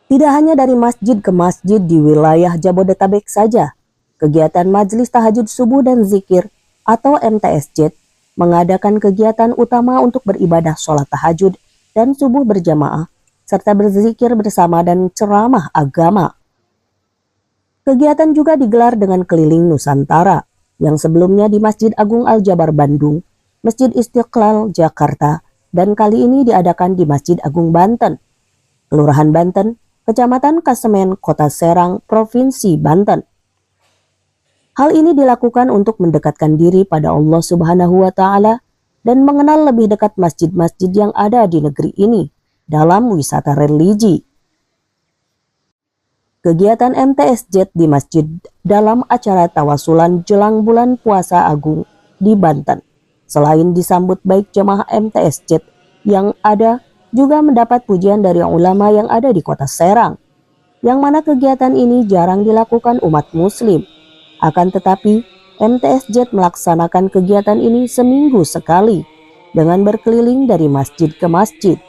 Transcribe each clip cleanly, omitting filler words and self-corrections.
Tidak hanya dari masjid ke masjid di wilayah Jabodetabek saja, kegiatan Majelis Tahajud Subuh dan Zikir atau MTSJ mengadakan kegiatan utama untuk beribadah sholat tahajud dan subuh berjamaah, serta berzikir bersama dan ceramah agama. Kegiatan juga digelar dengan keliling Nusantara, yang sebelumnya di Masjid Agung Al-Jabar Bandung, Masjid Istiqlal Jakarta, dan kali ini diadakan di Masjid Agung Banten, Kelurahan Banten, Kecamatan Kasemen, Kota Serang, Provinsi Banten. Hal ini dilakukan untuk mendekatkan diri pada Allah Subhanahu wa Ta'ala dan mengenal lebih dekat masjid-masjid yang ada di negeri ini dalam wisata religi. Kegiatan MTSJ di masjid dalam acara tawasulan jelang bulan puasa agung di Banten, selain disambut baik jemaah MTSJ yang ada, juga mendapat pujian dari ulama yang ada di Kota Serang, yang mana kegiatan ini jarang dilakukan umat muslim. Akan tetapi, MTSJ melaksanakan kegiatan ini seminggu sekali, dengan berkeliling dari masjid ke masjid.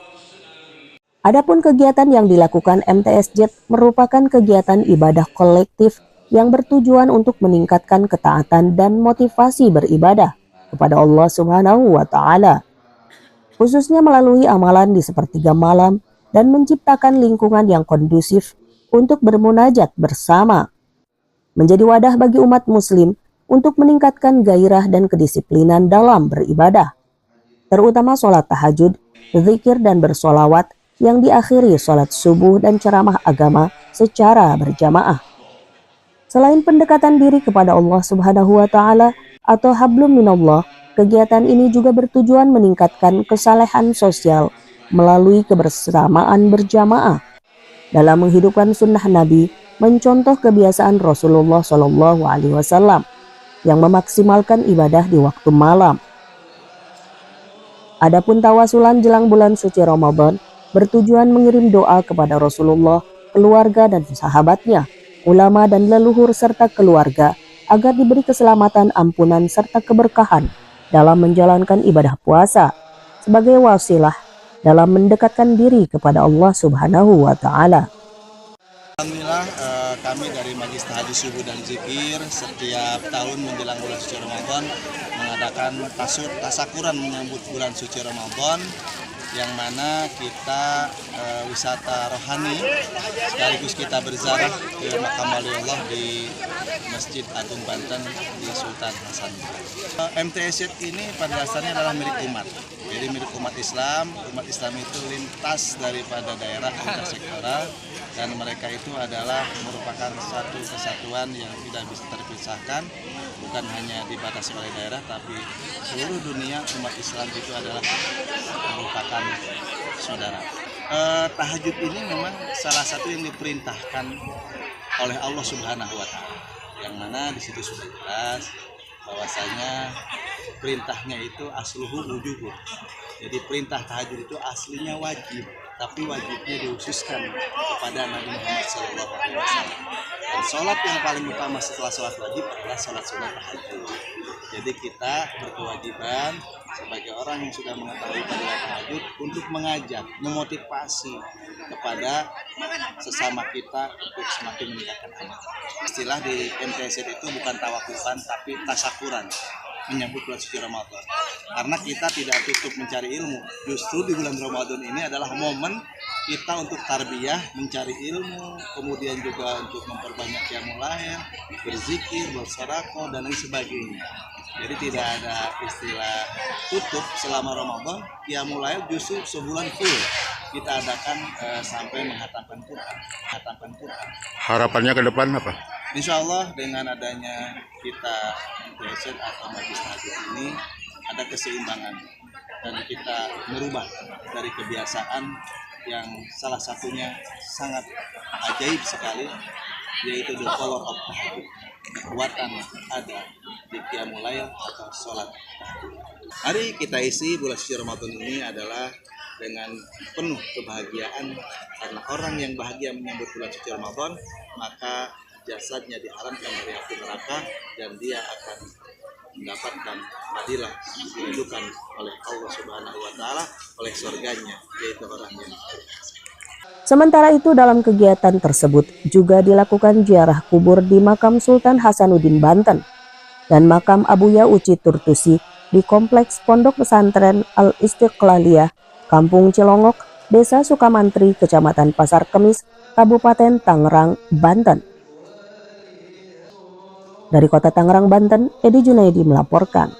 Adapun kegiatan yang dilakukan MTSJ merupakan kegiatan ibadah kolektif yang bertujuan untuk meningkatkan ketaatan dan motivasi beribadah kepada Allah Subhanahu wa Ta'ala, khususnya melalui amalan di sepertiga malam dan menciptakan lingkungan yang kondusif untuk bermunajat bersama. Menjadi wadah bagi umat muslim untuk meningkatkan gairah dan kedisiplinan dalam beribadah, terutama sholat tahajud, zikir dan bersolawat yang diakhiri sholat subuh dan ceramah agama secara berjamaah. Selain pendekatan diri kepada Allah Subhanahu wa Ta'ala atau hablum minallah, kegiatan ini juga bertujuan meningkatkan kesalehan sosial melalui kebersamaan berjamaah dalam menghidupkan sunnah Nabi, mencontoh kebiasaan Rasulullah SAW yang memaksimalkan ibadah di waktu malam. Adapun tawasulan jelang bulan suci Ramadan bertujuan mengirim doa kepada Rasulullah, keluarga dan sahabatnya, ulama dan leluhur serta keluarga agar diberi keselamatan, ampunan serta keberkahan dalam menjalankan ibadah puasa sebagai wasilah dalam mendekatkan diri kepada Allah Subhanahu wa Ta'ala. Alhamdulillah, kami dari Majelis Tahajud Subuh dan Zikir setiap tahun menjelang bulan suci Ramadan mengadakan tasakuran menyambut bulan suci Ramadan, yang mana kita wisata rohani sekaligus kita berziarah ke makam waliullah di Masjid Agung Banten di Sultan Hasan. MTSJ ini pada dasarnya adalah milik umat, jadi milik umat Islam. Umat Islam itu lintas daripada daerah intersektoral, dan mereka itu adalah merupakan satu kesatuan yang tidak bisa terpisahkan, bukan hanya dibatasi oleh daerah, tapi seluruh dunia umat Islam itu adalah merupakan saudara. Tahajud ini memang salah satu yang diperintahkan oleh Allah Subhanahu wa Ta'ala, yang mana di situ sudah jelas bahwasanya perintahnya itu asluhu wujubun. Jadi perintah tahajud itu aslinya wajib, tapi wajibnya dikhususkan kepada Nabi Muhammad SAW. Dan sholat yang paling utama setelah sholat wajib adalah sholat sunat tahajud. Jadi kita berkewajiban sebagai orang yang sudah mengetahui fadilah tahajud untuk mengajak, memotivasi kepada sesama kita untuk semakin meningkatkan amal. Istilah di MTSJ itu bukan tawakulan tapi tasakuran menyambut bulan suci Ramadan. Karena kita tidak tutup mencari ilmu. Justru di bulan Ramadan ini adalah momen kita untuk tarbiyah, mencari ilmu, kemudian juga untuk memperbanyak qiyamul lail, berzikir, bersedekah dan lain sebagainya. Jadi tidak ada istilah tutup selama Ramadan. Qiyamul lail justru sebulan full kita adakan sampai menghatamkan Quran. Harapannya ke depan apa? Insya Allah dengan adanya kita MTSJ atau Majelis Tahajud ini ada keseimbangan dan kita merubah dari kebiasaan yang salah satunya sangat ajaib sekali, yaitu the power of tahajud. Kekuatan ada di qiyamul lail atau sholat tahajud. Mari kita isi bulan suci Ramadan ini adalah dengan penuh kebahagiaan, karena orang yang bahagia menyambut bulan suci Ramadan maka jasadnya diharamkan dari api neraka dan dia akan mendapatkan fadilah dirindukan oleh Allah Subhanahu wa taala, oleh surganya, yaitu orangnya. Sementara itu dalam kegiatan tersebut juga dilakukan ziarah kubur di makam Sultan Hasanuddin Banten dan makam Abuya Uci Turtusi di Kompleks Pondok Pesantren Al-Istiqlaliyah, Kampung Cilongok, Desa Sukamantri, Kecamatan Pasar Kemis, Kabupaten Tangerang, Banten. Dari Kota Tangerang, Banten, Edi Junaidi melaporkan.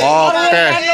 Oke.